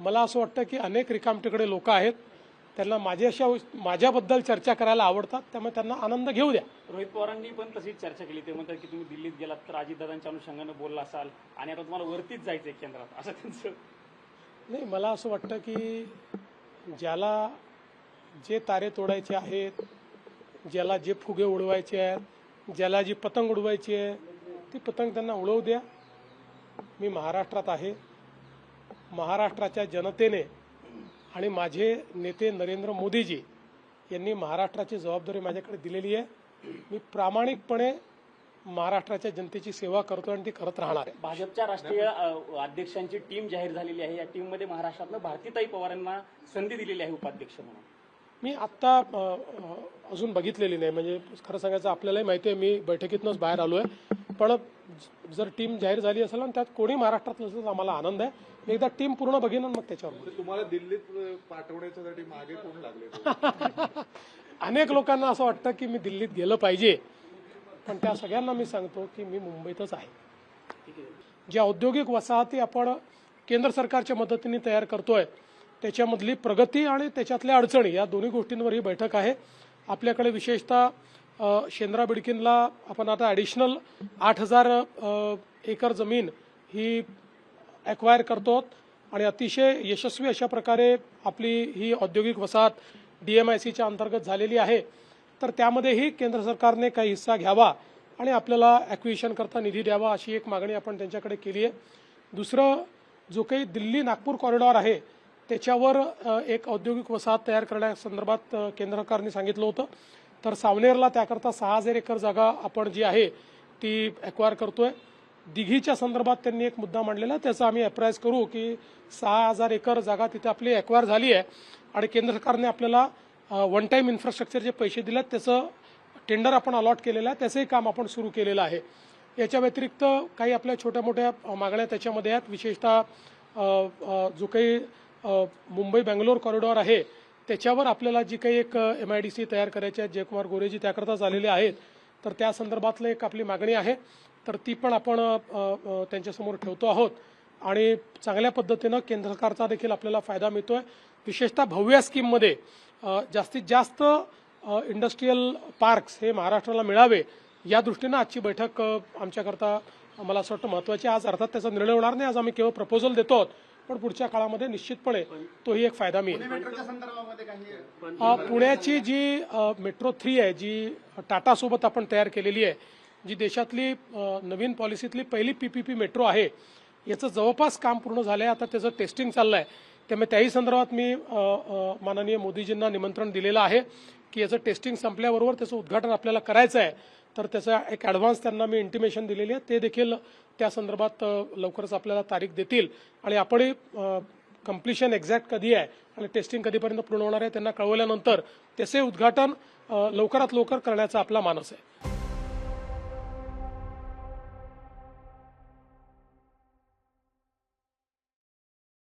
मला असं वाटतं की अनेक रिकामटेकडे लोक आहेत, त्यांना माझ्याबद्दल चर्चा करायला आवडतात, त्यामुळे त्यांना आनंद घेऊ द्या. रोहित पवारांनी पण तशीच चर्चा केली. ते म्हणतात की तुम्ही दिल्लीत गेलात तर अजितदादांच्या अनुषंगाने बोलला असाल आणि आता तुम्हाला वरतीच जायचंय केंद्रात, असं त्यांचं. नाही, मला असं वाटतं की ज्याला जे तारे तोडायचे आहेत, ज्याला जे फुगे उडवायचे आहेत, ज्याला जी पतंग उडवायची आहे ती पतंग त्यांना उडवू द्या. मी महाराष्ट्रात आहे. महाराष्ट्राच्या जनतेने आणि माझे नेते नरेंद्र मोदीजी यांनी महाराष्ट्राची जबाबदारी माझ्याकडे दिलेली आहे. मी प्रामाणिकपणे महाराष्ट्राच्या जनतेची सेवा करतो आणि ती करत राहणार आहे. भाजपच्या राष्ट्रीय अध्यक्षांची टीम जाहीर झालेली आहे. या टीममध्ये महाराष्ट्रातनं भारतीताई पवारांना संधी दिलेली आहे उपाध्यक्ष म्हणून. मी आत्ता अजून बघितलेली नाही, म्हणजे खरं सांगायचं आपल्यालाही माहिती आहे मी बैठकीतनंच बाहेर आलो आहे. पण जर टीम जाहीर झाली असेल आणि त्यात कोणी महाराष्ट्रात नसेल तर आम्हाला आनंद आहे. एकदा टीम पूर्ण बघेन मग त्याच्यावर. तुम्हाला दिल्लीत पाठवण्यासाठी मागे कोण लागले? अनेक लोकांना असं वाटतं की मी दिल्लीत गेलं पाहिजे, पण त्या सगळ्यांना मी सांगतो की मी मुंबईतच आहे. ज्या औद्योगिक वसाहती आपण केंद्र सरकारच्या मदतीने तयार करतोय त्याच्यामधली प्रगती आणि त्याच्यातल्या अडचणी या दोन्ही गोष्टींवर ही बैठक आहे. आपल्याकडे विशेषतः शेंद्रा बिडकीनला आपण आता ॲडिशनल 8,000 एकर जमीन ही ॲक्वायर करतो आणि अतिशय यशस्वी अशा प्रकारे आपली ही औद्योगिक वसाहत DMICच्या अंतर्गत झालेली आहे. तर त्यामध्येही केंद्र सरकारने काही हिस्सा घ्यावा आणि आपल्याला ॲक्विजिशन करता निधी द्यावा अशी एक मागणी आपण त्यांच्याकडे केली आहे. दुसरं, जो काही दिल्ली नागपूर कॉरिडॉर आहे त्याच्यावर एक औद्योगिक वसाहत तयार करण्यासंदर्भात केंद्र सरकारने सांगितलं होतं. तर सावनेरला त्याकरता 6,000 एकर जागा आपण जी आहे ती ॲक्वायर करतोय. दिघीच्या संदर्भात त्यांनी एक मुद्दा मांडलेला, त्याचा आम्ही अप्राईज करू की 6,000 एकर जागा तिथे आपली ॲक्वायर झाली आहे आणि केंद्र सरकारने आपल्याला वन टाईम इन्फ्रास्ट्रक्चरचे पैसे दिलेत, त्याचं टेंडर आपण अलॉट केलेलं आहे, त्याचंही काम आपण सुरू केलेलं आहे. याच्या व्यतिरिक्त काही आपल्या छोट्या मोठ्या मागण्या त्याच्यामध्ये आहेत. विशेषतः जो काही मुंबई बेंगलोर कॉरिडॉर आहे त्याच्यावर आपल्याला जी काही एक MIDC तयार करायची आहे, जयकुमार गोरेजी त्याकरता झालेले आहेत, तर त्या संदर्भातलं एक आपली मागणी आहे. तर ती पण आपण त्यांच्यासमोर ठेवतो आहोत आणि चांगल्या पद्धतीनं केंद्र सरकारचा देखील आपल्याला फायदा मिळतोय. विशेषतः भव्य स्कीममध्ये जास्तीत जास्त इंडस्ट्रीयल पार्क्स हे महाराष्ट्राला मिळावे या दृष्टीनं आजची बैठक आमच्याकरता मला असं वाटतं महत्त्वाची. आज अर्थात त्याचा निर्णय होणार नाही, आज आम्ही केवळ प्रपोजल देतो आहोत, पण पुढच्या काळामध्ये निश्चितपणे तोही एक फायदा मिळेल. पुण्याची जी मेट्रो 3 आहे, जी टाटासोबत आपण तयार केलेली आहे, जी देशातली नवीन पॉलिसीतली पहिली PPP मेट्रो आहे, याचं जवळपास काम पूर्ण झालं आहे. आता त्याचं टेस्टिंग चाललं आहे. त्यामुळे त्याही संदर्भात मी माननीय मोदीजींना निमंत्रण दिलेलं आहे की याचं टेस्टिंग संपल्याबरोबर त्याचं उद्घाटन आपल्याला करायचं आहे. तर त्याचा एक ॲडव्हान्स त्यांना मी इंटिमेशन दिलेली आहे. ते देखील त्या संदर्भात लवकरच आपल्याला तारीख देतील आणि आपणही कम्प्लिशन एक्झॅक्ट कधी आहे आणि टेस्टिंग कधीपर्यंत पूर्ण होणार आहे त्यांना कळवल्यानंतर त्याचे उद्घाटन लवकरात लवकर करण्याचा आपला मानस आहे.